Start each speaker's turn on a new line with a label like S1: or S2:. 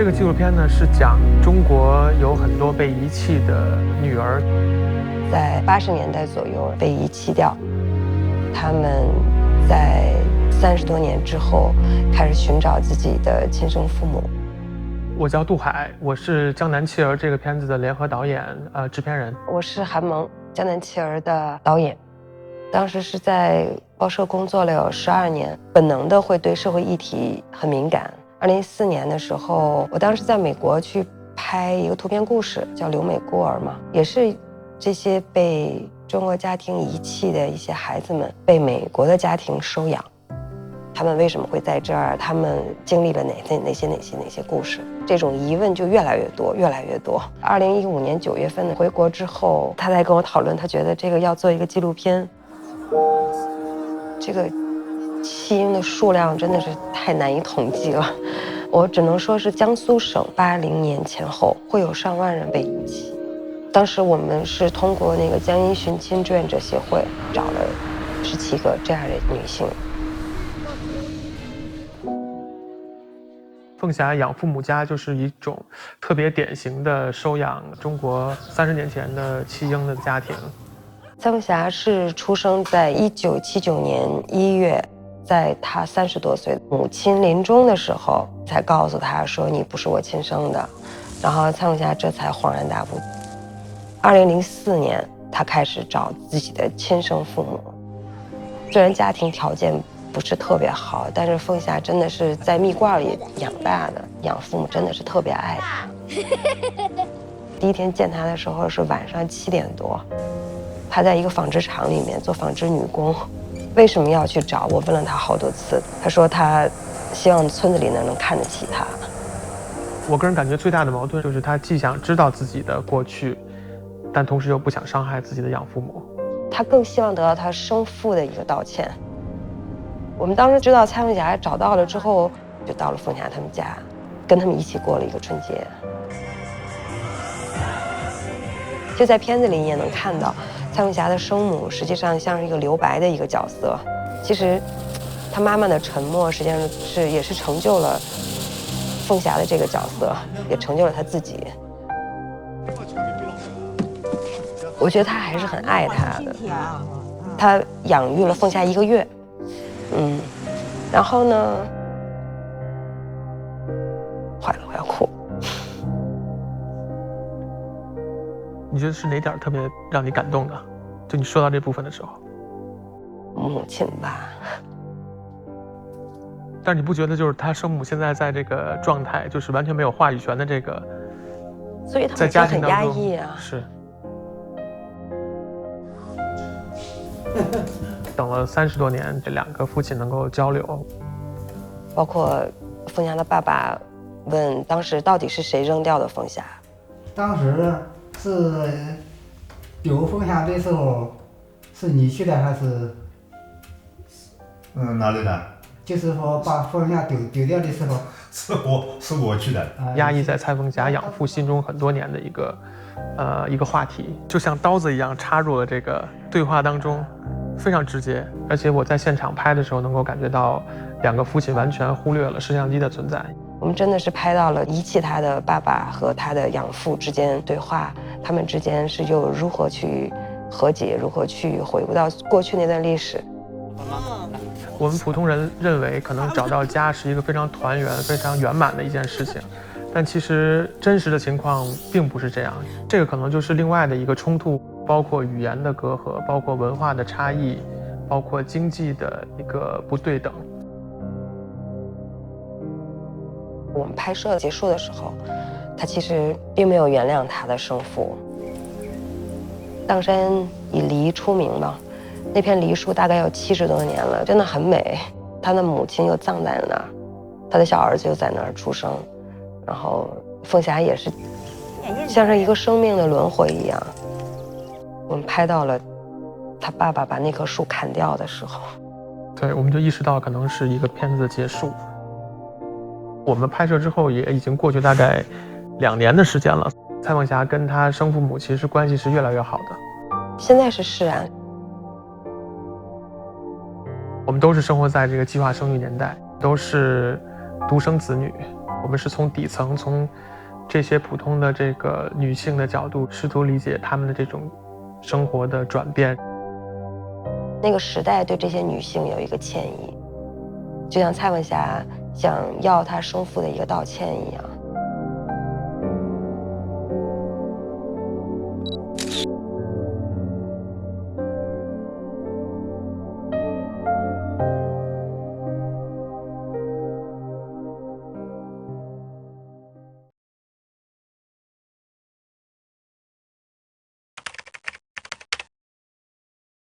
S1: 这个纪录片呢是讲中国有很多被遗弃的女儿，
S2: 在80年代左右被遗弃掉，他们在30多年之后开始寻找自己的亲生父母。
S1: 我叫杜海，我是《江南妻儿》这个片子的联合导演、制片人。
S2: 我是韩萌，《江南妻儿》的导演。当时是在报社工作了有12年，本能的会对社会议题很敏感。2014年的时候，我当时在美国去拍一个图片故事，叫《留美孤儿》嘛，也是这些被中国家庭遗弃的一些孩子们被美国的家庭收养。他们为什么会在这儿？他们经历了哪些故事？这种疑问就越来越多。2015年9月份回国之后，他在跟我讨论，他觉得这个要做一个纪录片。这个弃婴的数量真的是太难以统计了，我只能说是江苏省80年前后会有上万人被遗弃。当时我们是通过那个江阴寻亲志愿者协会找了17个这样的女性。
S1: 凤霞养父母家就是一种特别典型的收养中国30年前的弃婴的家庭。
S2: 蔡凤霞是出生在1979年1月，在她30多岁，母亲临终的时候才告诉她说你不是我亲生的，然后蔡凤霞这才恍然大悟。2004年，她开始找自己的亲生父母，虽然家庭条件不是特别好，但是凤霞真的是在蜜罐里养大的，养父母真的是特别爱她。第一天见她的时候是晚上7点多。她在一个纺织厂里面做纺织女工，为什么要去找我？问了她好多次，她说她希望村子里能看得起她。
S1: 我个人感觉最大的矛盾就是她既想知道自己的过去，但同时又不想伤害自己的养父母。
S2: 她更希望得到她生父的一个道歉。我们当时知道蔡凤霞找到了之后，就到了凤霞他们家，跟他们一起过了一个春节。就在片子里你也能看到，蔡凤霞的生母实际上像是一个留白的一个角色。其实，她妈妈的沉默实际上也是成就了凤霞的这个角色，也成就了她自己。我觉得她还是很爱她的。她养育了凤霞1个月，然后呢，坏了，我要哭。
S1: 你觉得是哪点特别让你感动的？就你说到这部分的时候，
S2: 母亲吧。
S1: 但是你不觉得就是他生母现在在这个状态，就是完全没有话语权的这个，
S2: 所以他
S1: 在家庭当中
S2: 很压抑啊。
S1: 是。等了30多年，这2个父亲能够交流，
S2: 包括凤霞的爸爸问当时到底是谁扔掉的凤霞。
S3: 当时是丢凤霞的时候，是你去的还是？
S4: 哪里的？
S3: 就是说把凤霞丢掉的时候，
S4: 是我去的。
S1: 压抑在蔡凤霞养父心中很多年的一个话题，就像刀子一样插入了这个对话当中，非常直接。而且我在现场拍的时候，能够感觉到2个父亲完全忽略了摄像机的存在。
S2: 我们真的是拍到了遗弃他的爸爸和他的养父之间对话，他们之间是又如何去和解，如何去回顾到过去那段历史。
S1: 我们普通人认为可能找到家是一个非常团圆、非常圆满的一件事情，但其实真实的情况并不是这样。这个可能就是另外的一个冲突，包括语言的隔阂，包括文化的差异，包括经济的一个不对等。
S2: 我们拍摄结束的时候，他其实并没有原谅他的生父。砀山以梨出名嘛，那片梨树大概有70多年了，真的很美。他的母亲又葬在那儿，他的小儿子又在那儿出生，然后凤霞也是像是一个生命的轮回一样。我们拍到了他爸爸把那棵树砍掉的时候，
S1: 对，我们就意识到可能是一个片子的结束。我们拍摄之后也已经过去大概2年的时间了，蔡凤霞跟她生父母其实关系是越来越好的。
S2: 现在是释然。
S1: 我们都是生活在这个计划生育年代，都是独生子女，我们是从底层，从这些普通的这个女性的角度，试图理解她们的这种生活的转变。
S2: 那个时代对这些女性有一个歉意，就像蔡文霞想要她生父的一个道歉一样。